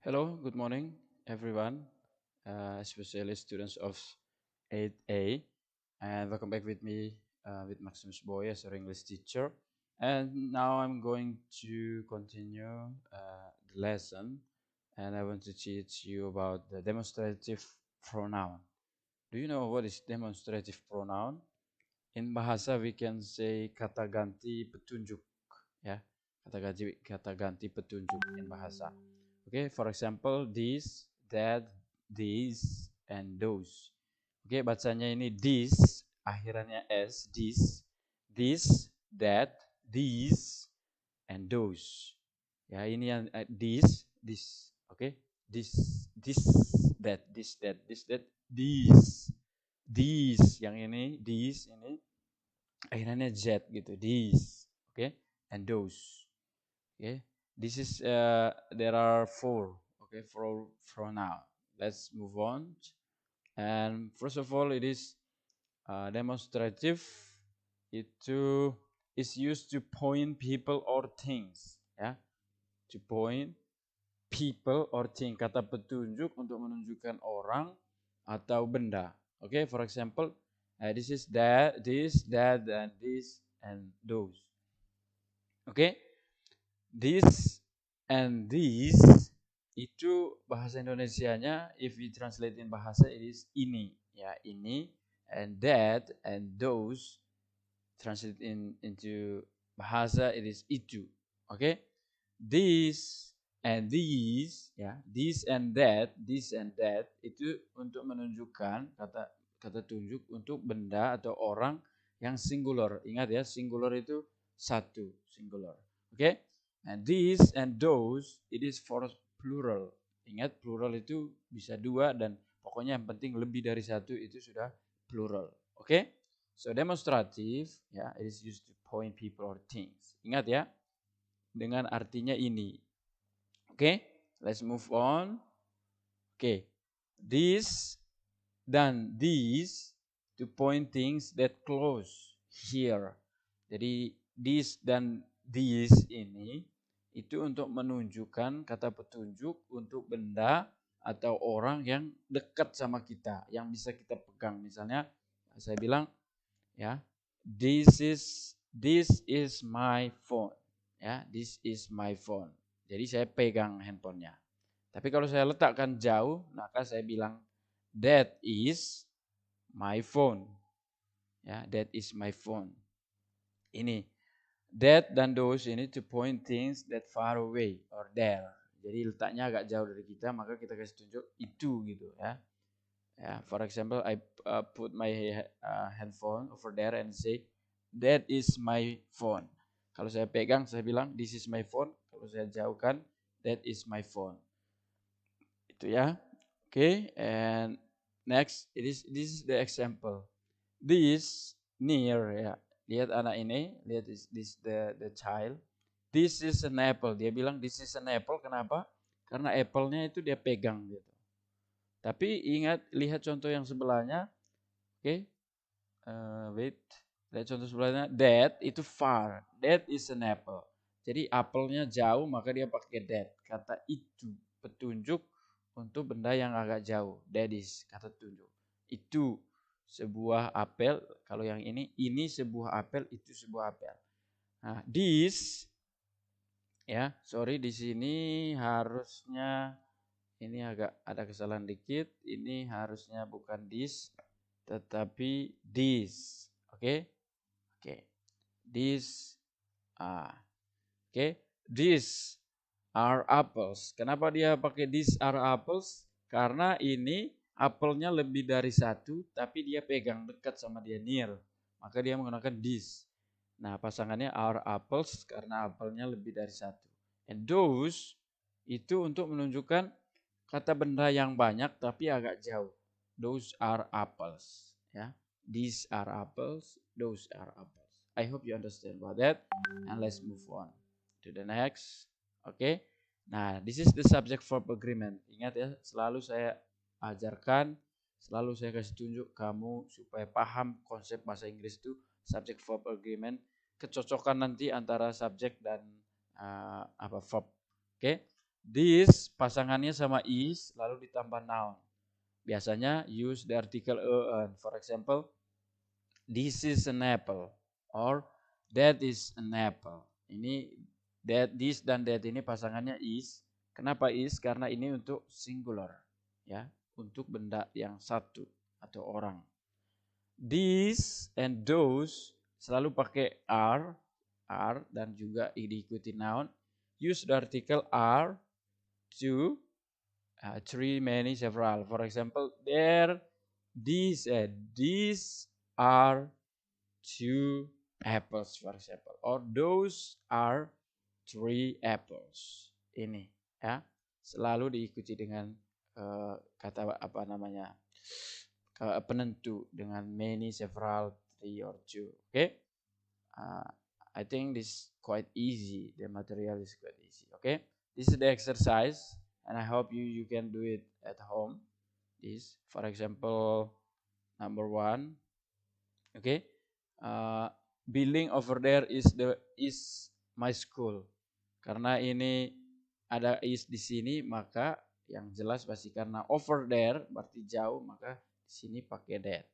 Hello, good morning, everyone, especially students of 8A, and welcome back with me with Maximus Boy as your English teacher. And now I'm going to continue the lesson, and I want to teach you about the demonstrative pronoun. Do you know what is demonstrative pronoun? In bahasa we can say kata ganti petunjuk, ya, kata ganti petunjuk in bahasa. Okay, for example, this, that, these, and those. Okay, bacanya ini this, akhirannya s, this, that, these, and those. Ya, ini yang this. Okay, this, this, that, these. Yang ini, these ini akhirannya z gitu, these. Okay, and those. Okay, this is there are four. Okay, for now. Let's move on. And first of all, it is demonstrative. Itu is used to point people or things. Ya, to point people or thing. Kata petunjuk untuk menunjukkan orang atau benda. Okay, for example, this is that, this, that, and this, and those. Okay, this and these itu bahasa Indonesianya, if we translate in bahasa, it is ini, ya, ini, and that and those translate into bahasa, it is itu. Okay, this and these, ya, this and that itu untuk menunjukkan kata tunjuk untuk benda atau orang yang singular. Ingat ya, singular itu satu, singular. Okay, and these and those, it is for plural. Ingat, plural itu bisa dua, dan pokoknya yang penting lebih dari satu itu sudah plural. Okay, so demonstrative, ya, it is used to point people or things. Ingat ya, dengan artinya ini. Okay, let's move on. Okay, this dan these to point things that close here. Jadi this dan these ini itu untuk menunjukkan kata petunjuk untuk benda atau orang yang dekat sama kita, yang bisa kita pegang. Misalnya saya bilang, ya, this is my phone. Ya, this is my phone. Jadi saya pegang handphonenya. Tapi kalau saya letakkan jauh, maka saya bilang that is my phone. Ya, that is my phone. Ini that dan those ini to point things that far away or there. Jadi letaknya agak jauh dari kita, maka kita kasih tunjuk itu gitu, ya. Ya, for example, I put my handphone over there and say that is my phone. Kalau saya pegang, saya bilang this is my phone. Kalau saya jauhkan, that is my phone. Itu ya. Okay, and next this is the example. This near, ya. Lihat anak ini, lihat this the child. This is an apple. Dia bilang this is an apple. Kenapa? Karena apple-nya itu dia pegang gitu. Tapi ingat, lihat contoh yang sebelahnya. Oke. Wait. Lihat contoh sebelahnya. That itu far. That is an apple. Jadi apelnya jauh, maka dia pakai that. Kata itu, petunjuk untuk benda yang agak jauh. That is kata tunjuk. Itu sebuah apel. Kalau yang ini sebuah apel, itu sebuah apel. Nah, this, ya, sorry, di sini harusnya ini agak ada kesalahan dikit. Ini harusnya bukan this, tetapi this. Oke, oke. This, oke. These are apples. Kenapa dia pakai these are apples? Karena ini apelnya lebih dari satu, tapi dia pegang dekat sama dia, near. Maka dia menggunakan this. Nah, pasangannya are apples karena apelnya lebih dari satu. And those itu untuk menunjukkan kata benda yang banyak tapi agak jauh. Those are apples. Ya, these are apples. Those are apples. I hope you understand about that. And let's move on to the next. Okay. Nah, this is the subject verb agreement. Ingat ya, selalu saya ajarkan, selalu saya kasih tunjuk kamu supaya paham konsep bahasa Inggris itu subject verb agreement, kecocokan nanti antara subjek dan verb. Oke. This pasangannya sama is lalu ditambah noun. Biasanya use the article en. For example, this is an apple or that is an apple. Ini that, this dan that ini pasangannya is. Kenapa is? Karena ini untuk singular, ya, untuk benda yang satu atau orang. These and those selalu pakai are dan juga diikuti noun. Use the article are to three, many, several. For example, these are two apples, for example, or those are three apples. Ini, ya, selalu diikuti dengan kata apa namanya, penentu dengan many, several, three, or two. Okay, I think this quite easy. The material is quite easy. Okay, this is the exercise, and I hope you can do it at home. This, for example, number 1. Okay, building over there is my school. Karena ini ada is di sini, maka yang jelas pasti karena over there berarti jauh, maka di sini pakai that.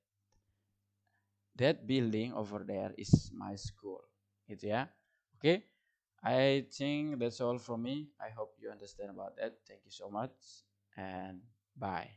That building over there is my school. Gitu ya. Okay, I think that's all from me. I hope you understand about that. Thank you so much and bye.